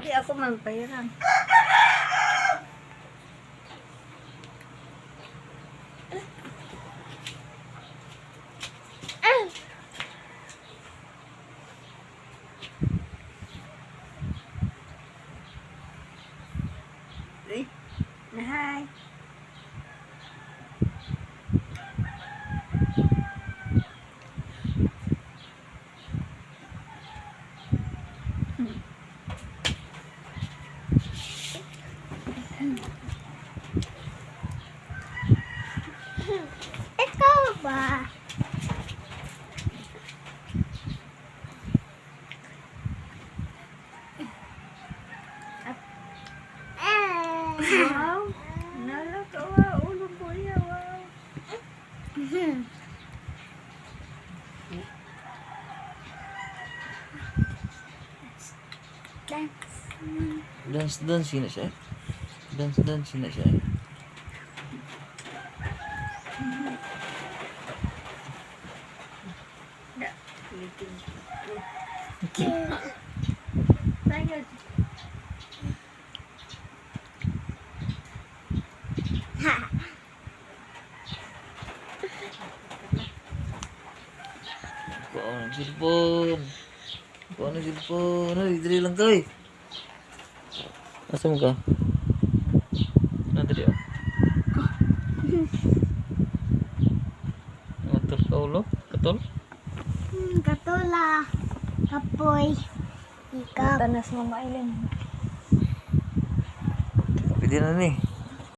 Di ako man pairan. Hi. Ikaw ba? Wow. Nalakawa. Ulo po niya. Wow. Dance na siya. Dance na siya. Tayo. Kuha ng cellphone. Ay, dali lang ka eh. Asa mo ka? Dali oh. Katol ka ulo? Katol? Katula. Kapoy. Ikaw. Tanas mo mailan. Pwede na ni.